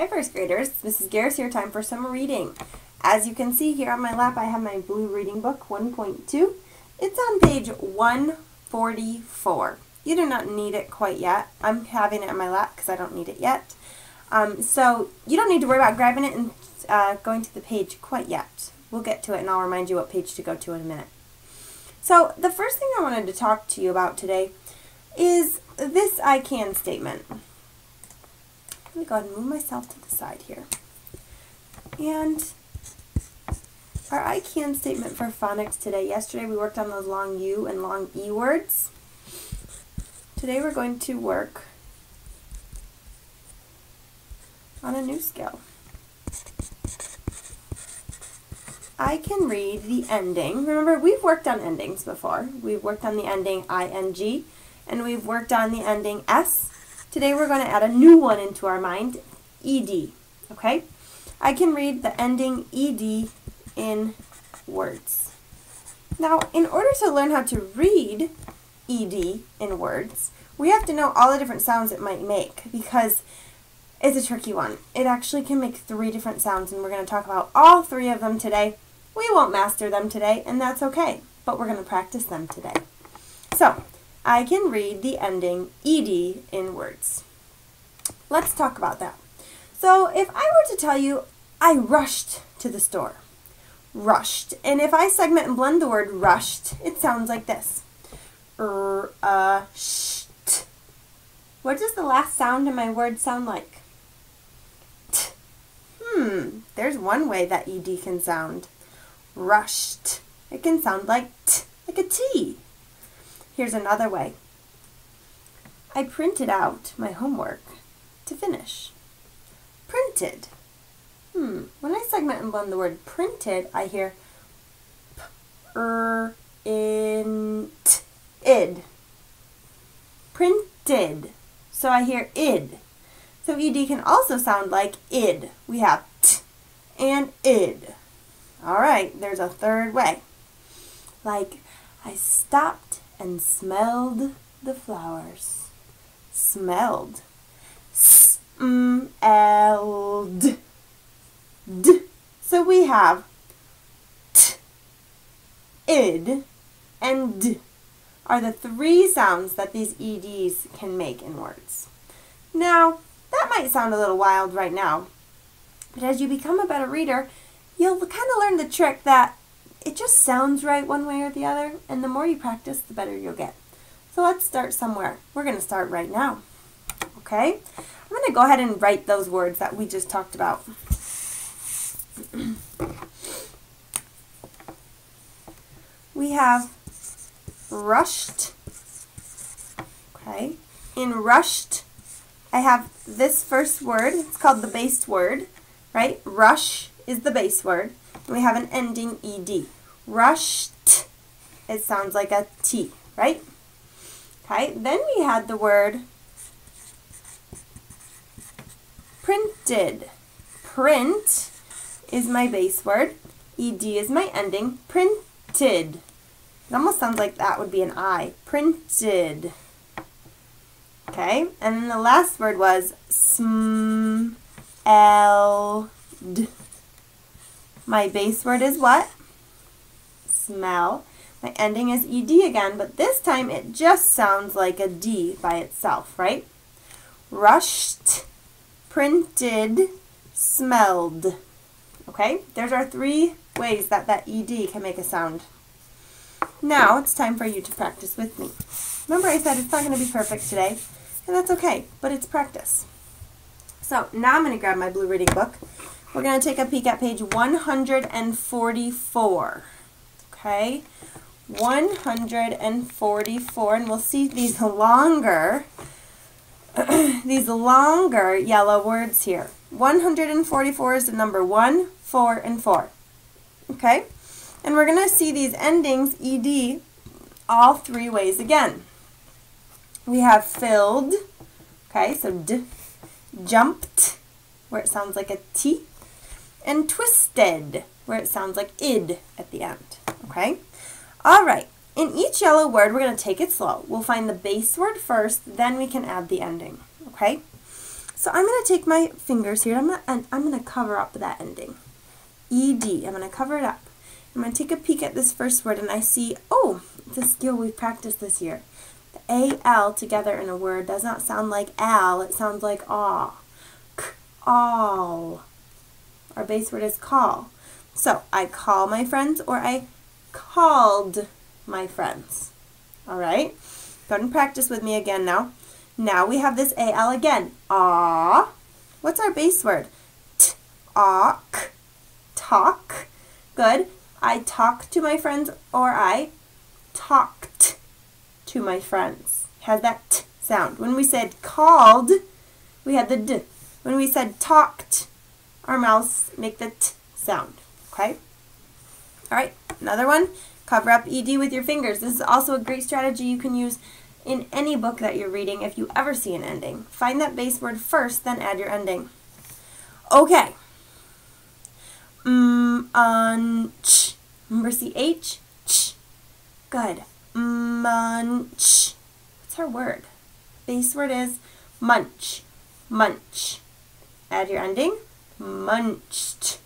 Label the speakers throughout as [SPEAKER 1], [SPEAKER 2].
[SPEAKER 1] Hi first graders, Mrs. Garris here, time for some reading. As you can see here on my lap I have my blue reading book 1.2. It's on page 144. You do not need it quite yet. I'm having it on my lap because I don't need it yet. So you don't need to worry about grabbing it and going to the page quite yet. We'll get to it and I'll remind you what page to go to in a minute. So the first thing I wanted to talk to you about today is this I can statement. Let me go ahead and move myself to the side here. And our I can statement for phonics today. Yesterday we worked on those long U and long E words. Today we're going to work on a new skill. I can read the ending. Remember, we've worked on endings before. We've worked on the ending ing, and we've worked on the ending s. Today we're going to add a new one into our mind, ed. Okay? I can read the ending ed in words. Now, in order to learn how to read ed in words, we have to know all the different sounds it might make because it's a tricky one. It actually can make 3 different sounds, and we're going to talk about all 3 of them today. We won't master them today, and that's okay, but we're going to practice them today. So, I can read the ending ed in words. Let's talk about that. So, if I were to tell you, I rushed to the store. Rushed. And if I segment and blend the word rushed, it sounds like this. Sht. What does the last sound in my word sound like? T. There's one way that ed can sound. Rushed. It can sound like t, like a T. Here's another way. I printed out my homework to finish. Printed. When I segment and blend the word printed, I hear id. Printed. So I hear id. So ed can also sound like id. We have t and id. Alright, there's a third way. Like, I stopped and smelled the flowers. Smelled. Smelled. D. So we have t, id, and d are the 3 sounds that these eds can make in words. Now, that might sound a little wild right now, but as you become a better reader, you'll kind of learn the trick that it just sounds right one way or the other, and the more you practice, the better you'll get. So let's start somewhere. We're going to start right now. Okay? I'm going to go ahead and write those words that we just talked about. We have rushed. Okay? In rushed, I have this first word. It's called the base word, right? Rush is the base word. And we have an ending ed. Rushed. It sounds like a T, right? Okay, then we had the word printed. Print is my base word. Ed is my ending. Printed. It almost sounds like that would be an I. Printed. Okay, and then the last word was smelled. My base word is what? Smell. My ending is ed again, but this time it just sounds like a D by itself, right? Rushed, printed, smelled. Okay, there's our 3 ways that that ed can make a sound. Now it's time for you to practice with me. Remember I said it's not going to be perfect today, and that's okay, but it's practice. So now I'm going to grab my blue reading book. We're going to take a peek at page 144. Okay, 144, and we'll see these longer yellow words here. 144 is the number 1, 4, and 4. Okay, and we're going to see these endings ed all 3 ways again. We have filled, okay, so d, jumped, where it sounds like a T, and twisted, where it sounds like id at the end, okay? All right, in each yellow word, we're going to take it slow. We'll find the base word first, then we can add the ending, okay? So I'm going to take my fingers here, and I'm going to cover up that ending. ED, I'm going to cover it up. I'm going to take a peek at this first word, and I see, oh, it's a skill we've practiced this year. The A-L together in a word does not sound like al, it sounds like aw. All. Our base word is call. So I call my friends, or I called my friends. All right? Go ahead and practice with me again now. Now we have this A-L again. Aw. What's our base word? T-aw-k. Talk. Good. I talk to my friends, or I talked to my friends. Has that t sound. When we said called, we had the d. When we said talked, our mouths make the t sound. Okay? All right, another one. Cover up ED with your fingers. This is also a great strategy you can use in any book that you're reading if you ever see an ending. Find that base word first, then add your ending. Okay. Munch. Remember CH? Ch. Good. Munch. What's our word? Base word is munch. Munch. Add your ending. Munched.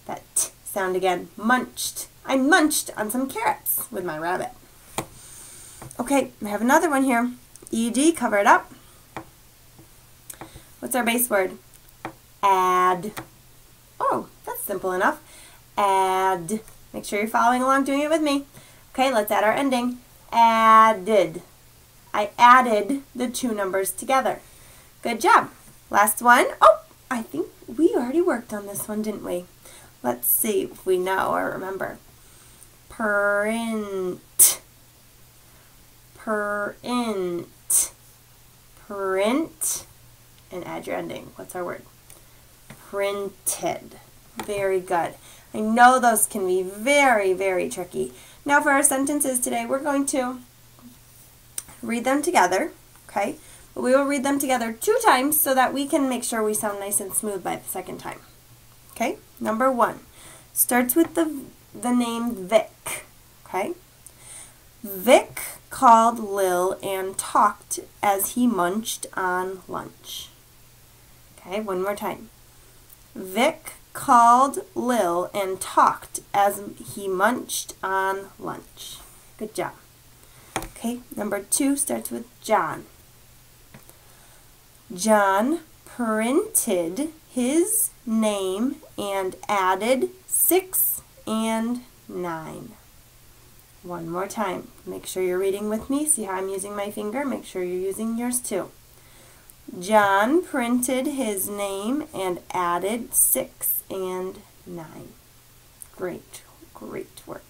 [SPEAKER 1] That t sound again. Munched. I munched on some carrots with my rabbit. Okay, I have another one here. ED, cover it up. What's our base word? Add. Oh, that's simple enough. Add. Make sure you're following along doing it with me. Okay, let's add our ending. Added. I added the two numbers together. Good job. Last one. Oh, I think we already worked on this one, didn't we? Let's see if we know or remember. Print. Print. Print. And add your ending. What's our word? Printed. Very good. I know those can be very, very tricky. Now for our sentences today, we're going to read them together, okay? But we will read them together 2 times so that we can make sure we sound nice and smooth by the second time. Okay? Number 1 starts with the name Vic, okay? Vic called Lil and talked as he munched on lunch. Okay, one more time. Vic called Lil and talked as he munched on lunch. Good job. Okay, number 2 starts with John. John printed his name and added 6 and 9. One more time. Make sure you're reading with me. See how I'm using my finger? Make sure you're using yours too. John printed his name and added 6 and 9. Great, great work.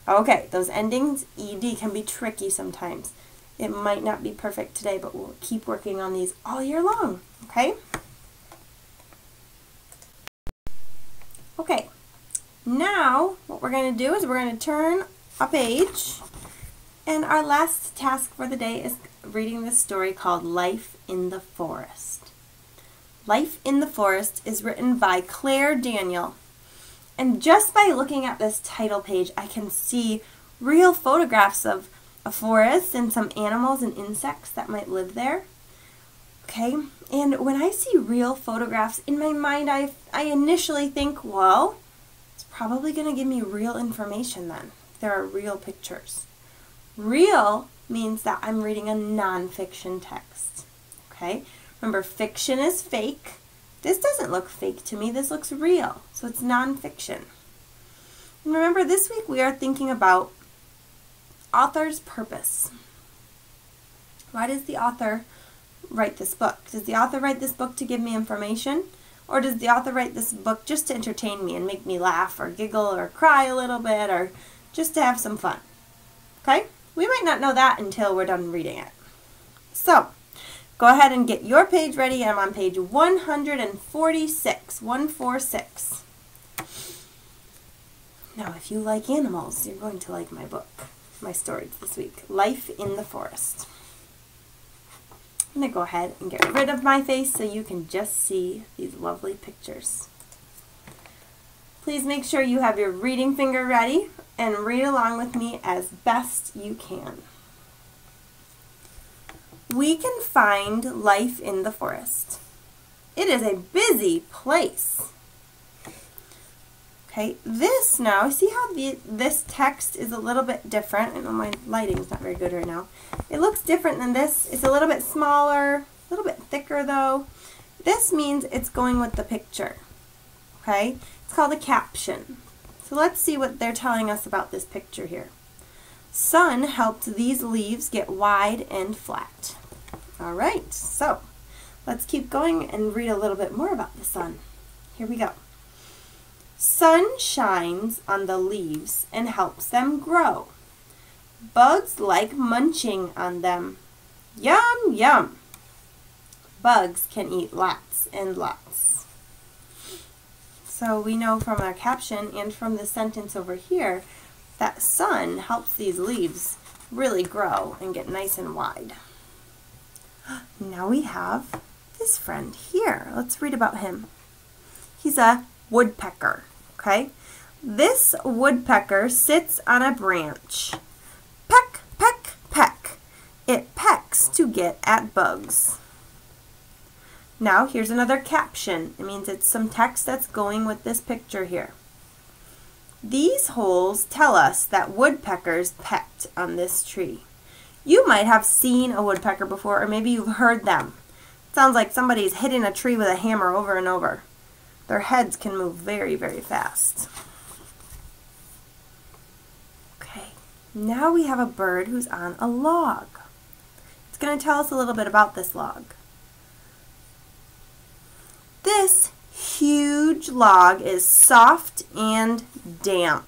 [SPEAKER 1] Okay, those endings, ED, can be tricky sometimes. It might not be perfect today, but we'll keep working on these all year long, okay? Okay, now what we're going to do is we're going to turn a page, and our last task for the day is reading this story called Life in the Forest. Life in the Forest is written by Claire Daniel, and just by looking at this title page, I can see real photographs of a forest and some animals and insects that might live there. Okay, and when I see real photographs, in my mind I initially think, well, it's probably going to give me real information then. There are real pictures. Real means that I'm reading a nonfiction text. Okay, remember fiction is fake. This doesn't look fake to me, this looks real, so it's nonfiction. And remember, this week we are thinking about author's purpose. Why does the author write this book? Does the author write this book to give me information? Or does the author write this book just to entertain me and make me laugh or giggle or cry a little bit or just to have some fun? Okay? We might not know that until we're done reading it. So, go ahead and get your page ready. I'm on page 146, 146. Now, if you like animals, you're going to like my book, my story this week, Life in the Forest. I'm going to go ahead and get rid of my face so you can just see these lovely pictures. Please make sure you have your reading finger ready and read along with me as best you can. We can find life in the forest. It is a busy place. Okay, this now, see how this text is a little bit different? I know my lighting's not very good right now. It looks different than this. It's a little bit smaller, a little bit thicker though. This means it's going with the picture. Okay, it's called a caption. So let's see what they're telling us about this picture here. Sun helped these leaves get wide and flat. All right, so let's keep going and read a little bit more about the sun. Here we go. Sun shines on the leaves and helps them grow. Bugs like munching on them. Yum, yum. Bugs can eat lots and lots. So we know from our caption and from the sentence over here that sun helps these leaves really grow and get nice and wide. Now we have this friend here. Let's read about him. He's a woodpecker, okay? This woodpecker sits on a branch. Peck, peck, peck. It pecks to get at bugs. Now here's another caption. It means it's some text that's going with this picture here. These holes tell us that woodpeckers pecked on this tree. You might have seen a woodpecker before, or maybe you've heard them. It sounds like somebody's hitting a tree with a hammer over and over. Their heads can move very, very fast. Okay, now we have a bird who's on a log. It's going to tell us a little bit about this log. This huge log is soft and damp.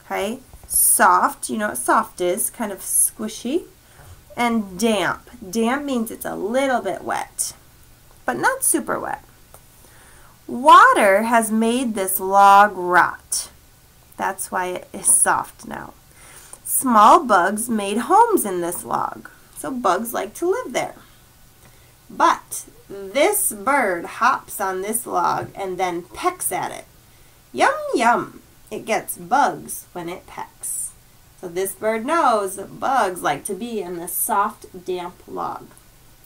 [SPEAKER 1] Okay, soft, you know what soft is, kind of squishy. And damp. Damp means it's a little bit wet, but not super wet. Water has made this log rot. That's why it is soft now. Small bugs made homes in this log, so bugs like to live there. But this bird hops on this log and then pecks at it. Yum, yum. It gets bugs when it pecks. So this bird knows that bugs like to be in this soft, damp log.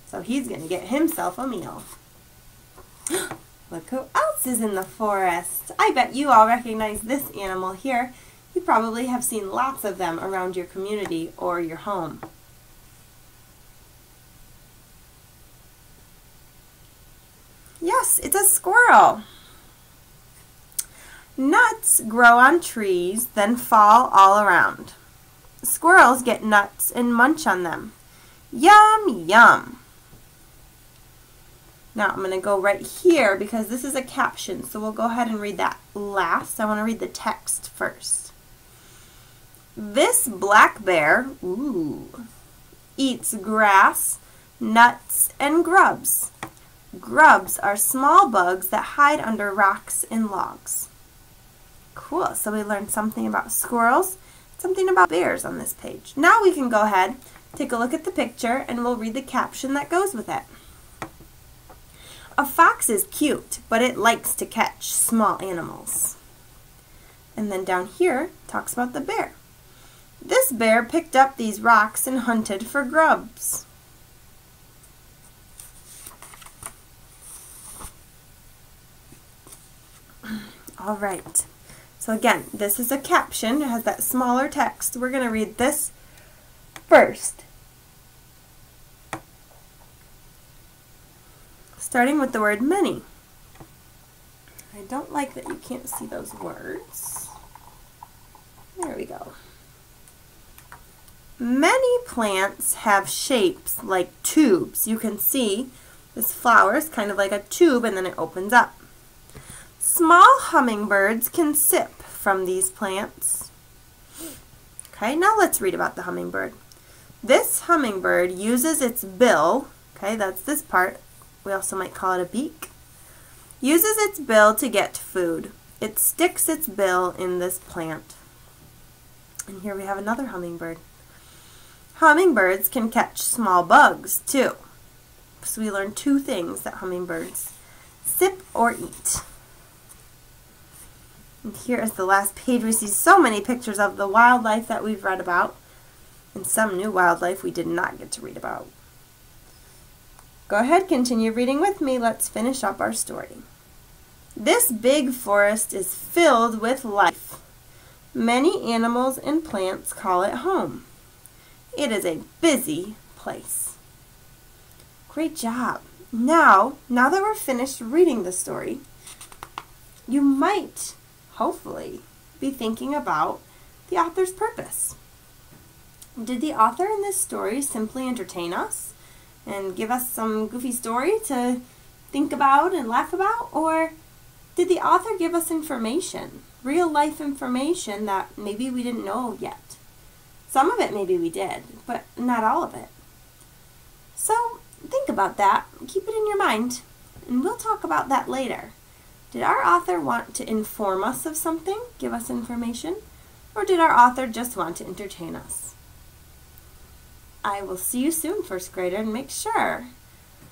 [SPEAKER 1] So he's going to get himself a meal. Look who else is in the forest. I bet you all recognize this animal here. You probably have seen lots of them around your community or your home. Yes, it's a squirrel. Nuts grow on trees, then fall all around. Squirrels get nuts and munch on them. Yum, yum. Now I'm going to go right here because this is a caption, so we'll go ahead and read that last. I want to read the text first. This black bear, eats grass, nuts, and grubs. Grubs are small bugs that hide under rocks and logs. Cool, so we learned something about squirrels, something about bears on this page. Now we can go ahead, take a look at the picture, and we'll read the caption that goes with it. A fox is cute, but it likes to catch small animals. And then down here, talks about the bear. This bear picked up these rocks and hunted for grubs. All right, so again, this is a caption. It has that smaller text. We're going to read this first. Starting with the word many. I don't like that you can't see those words. There we go. Many plants have shapes like tubes. You can see this flower is kind of like a tube and then it opens up. Small hummingbirds can sip from these plants. Okay, now let's read about the hummingbird. This hummingbird uses its bill, okay, that's this part, we also might call it a beak, uses its bill to get food. It sticks its bill in this plant. And here we have another hummingbird. Hummingbirds can catch small bugs too. So we learned two things that hummingbirds sip or eat. And here is the last page. We see so many pictures of the wildlife that we've read about, and some new wildlife we did not get to read about. Go ahead, continue reading with me. Let's finish up our story. This big forest is filled with life. Many animals and plants call it home. It is a busy place. Great job. Now that we're finished reading the story, you might, hopefully, be thinking about the author's purpose. Did the author in this story simply entertain us and give us some goofy story to think about and laugh about? Or did the author give us information, real life information that maybe we didn't know yet? Some of it maybe we did, but not all of it. So think about that, keep it in your mind, and we'll talk about that later. Did our author want to inform us of something, give us information, or did our author just want to entertain us? I will see you soon, first grader, and make sure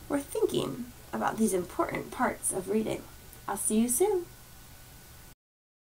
[SPEAKER 1] we're thinking about these important parts of reading. I'll see you soon.